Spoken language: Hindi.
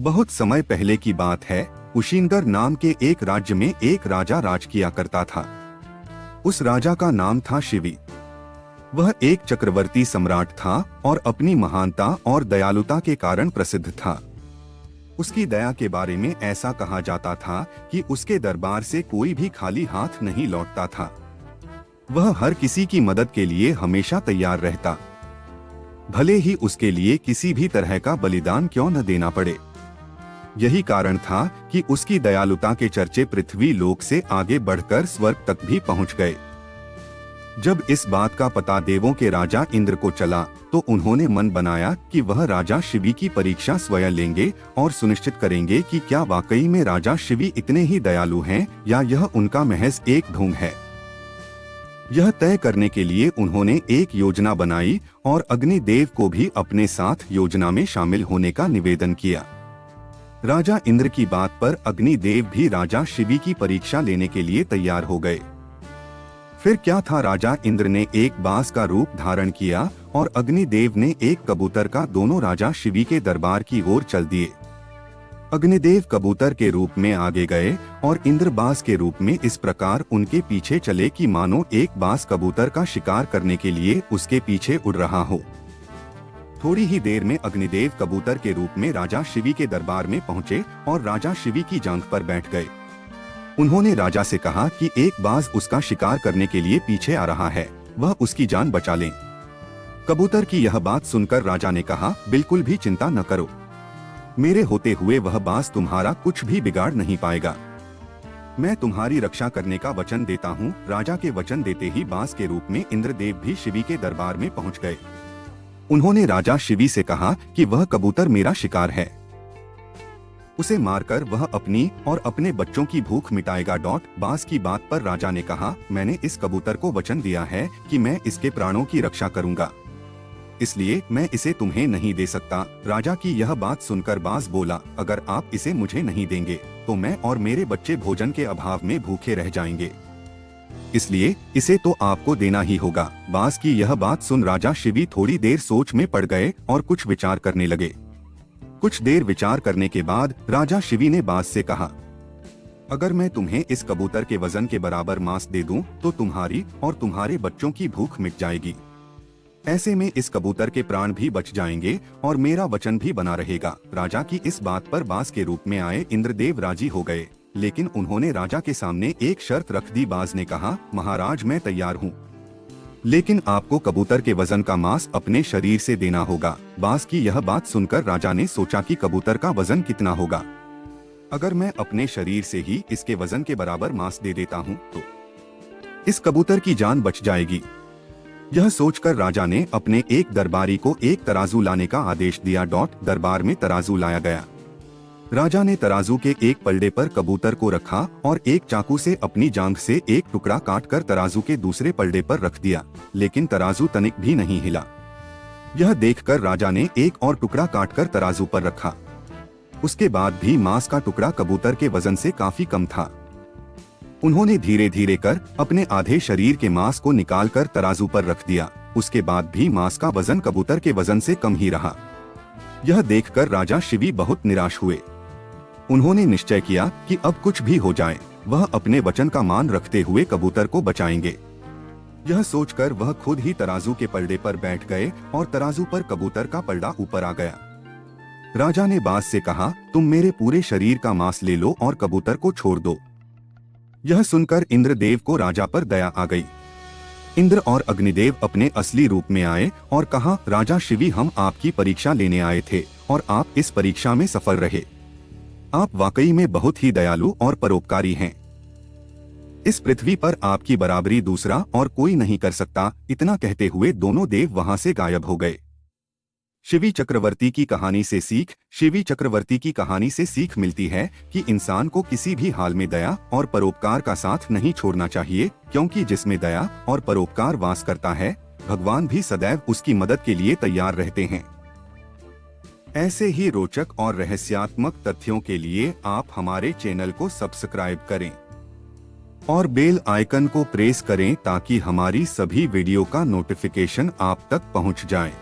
बहुत समय पहले की बात है। उशिनगर नाम के एक राज्य में एक राजा राज किया करता था। उस राजा का नाम था शिवी। वह एक चक्रवर्ती सम्राट था और अपनी महानता और दयालुता के कारण प्रसिद्ध था। उसकी दया के बारे में ऐसा कहा जाता था कि उसके दरबार से कोई भी खाली हाथ नहीं लौटता था। वह हर किसी की मदद के लिए हमेशा तैयार रहता, भले ही उसके लिए किसी भी तरह का बलिदान क्यों न देना पड़े। यही कारण था कि उसकी दयालुता के चर्चे पृथ्वी लोक से आगे बढ़कर स्वर्ग तक भी पहुंच गए। जब इस बात का पता देवों के राजा इंद्र को चला तो उन्होंने मन बनाया कि वह राजा शिवी की परीक्षा स्वयं लेंगे और सुनिश्चित करेंगे कि क्या वाकई में राजा शिवी इतने ही दयालु हैं या यह उनका महज एक ढोंग है। यह तय करने के लिए उन्होंने एक योजना बनाई और अग्निदेव को भी अपने साथ योजना में शामिल होने का निवेदन किया। राजा इंद्र की बात पर अग्निदेव भी राजा शिवी की परीक्षा लेने के लिए तैयार हो गए। फिर क्या था, राजा इंद्र ने एक बांस का रूप धारण किया और अग्निदेव ने एक कबूतर का दोनों राजा शिवी के दरबार की ओर चल दिए। अग्निदेव कबूतर के रूप में आगे गए और इंद्र बांस के रूप में इस प्रकार उनके पीछे चले कि मानो एक बांस कबूतर का शिकार करने के लिए उसके पीछे उड़ रहा हो। थोड़ी ही देर में अग्निदेव कबूतर के रूप में राजा शिवी के दरबार में पहुंचे और राजा शिवी की जांघ पर बैठ गए। उन्होंने राजा से कहा कि एक बाज उसका शिकार करने के लिए पीछे आ रहा है, वह उसकी जान बचा लें। कबूतर की यह बात सुनकर राजा ने कहा, बिल्कुल भी चिंता न करो, मेरे होते हुए वह बाज तुम्हारा कुछ भी बिगाड़ नहीं पाएगा। मैं तुम्हारी रक्षा करने का वचन देता हूँ। राजा के वचन देते ही बाज के रूप में इंद्रदेव भी शिवी के दरबार में पहुँच गए। उन्होंने राजा शिवी से कहा कि वह कबूतर मेरा शिकार है, उसे मारकर वह अपनी और अपने बच्चों की भूख मिटाएगा। बाज की बात पर राजा ने कहा, मैंने इस कबूतर को वचन दिया है कि मैं इसके प्राणों की रक्षा करूंगा, इसलिए मैं इसे तुम्हें नहीं दे सकता। राजा की यह बात सुनकर बाज बोला, अगर आप इसे मुझे नहीं देंगे तो मैं और मेरे बच्चे भोजन के अभाव में भूखे रह जाएंगे, इसलिए इसे तो आपको देना ही होगा। बाज की यह बात सुन राजा शिवी थोड़ी देर सोच में पड़ गए और कुछ विचार करने लगे। कुछ देर विचार करने के बाद राजा शिवी ने बाज से कहा, अगर मैं तुम्हें इस कबूतर के वजन के बराबर मांस दे दूं तो तुम्हारी और तुम्हारे बच्चों की भूख मिट जाएगी। ऐसे में इस कबूतर के प्राण भी बच जाएंगे और मेरा वचन भी बना रहेगा। राजा की इस बात पर बाज के रूप में आए इंद्रदेव राजी हो गए, लेकिन उन्होंने राजा के सामने एक शर्त रख दी। बाज ने कहा, महाराज मैं तैयार हूँ, लेकिन आपको कबूतर के वजन का मांस अपने शरीर से देना होगा। बाज की यह बात सुनकर राजा ने सोचा कि कबूतर का वजन कितना होगा। अगर मैं अपने शरीर से ही इसके वजन के बराबर मांस दे देता हूँ तो इस कबूतर की जान बच जाएगी। यह सोचकर राजा ने अपने एक दरबारी को एक तराजू लाने का आदेश दिया। दरबार में तराजू लाया गया। राजा ने तराजू के एक पलड़े पर कबूतर को रखा और एक चाकू से अपनी जांघ से एक टुकड़ा काटकर तराजू के दूसरे पलड़े पर रख दिया, लेकिन तराजू तनिक भी नहीं हिला। यह देखकर राजा ने एक और टुकड़ा काटकर तराजू पर रखा। उसके बाद भी मांस का टुकड़ा कबूतर के वजन से काफी कम था। उन्होंने धीरे धीरे कर अपने आधे शरीर के मांस को निकालकर तराजू पर रख दिया। उसके बाद भी मांस का वजन कबूतर के वजन से कम ही रहा। यह देखकर राजा शिवी बहुत निराश हुए। उन्होंने निश्चय किया कि अब कुछ भी हो जाए वह अपने वचन का मान रखते हुए कबूतर को बचाएंगे। यह सोचकर वह खुद ही तराजू के पलड़े पर बैठ गए और तराजू पर कबूतर का पलड़ा ऊपर आ गया। राजा ने बाज से कहा, तुम मेरे पूरे शरीर का मांस ले लो और कबूतर को छोड़ दो। यह सुनकर इंद्रदेव को राजा पर दया आ गई। इंद्र और अग्निदेव अपने असली रूप में आए और कहा, राजा शिवी हम आपकी परीक्षा लेने आए थे और आप इस परीक्षा में सफल रहे। आप वाकई में बहुत ही दयालु और परोपकारी हैं। इस पृथ्वी पर आपकी बराबरी दूसरा और कोई नहीं कर सकता। इतना कहते हुए दोनों देव वहां से गायब हो गए। शिवी चक्रवर्ती की कहानी से सीख। शिवी चक्रवर्ती की कहानी से सीख मिलती है कि इंसान को किसी भी हाल में दया और परोपकार का साथ नहीं छोड़ना चाहिए, क्योंकि जिसमें दया और परोपकार वास करता है, भगवान भी सदैव उसकी मदद के लिए तैयार रहते हैं। ऐसे ही रोचक और रहस्यात्मक तथ्यों के लिए आप हमारे चैनल को सब्सक्राइब करें और बेल आइकन को प्रेस करें ताकि हमारी सभी वीडियो का नोटिफिकेशन आप तक पहुंच जाए।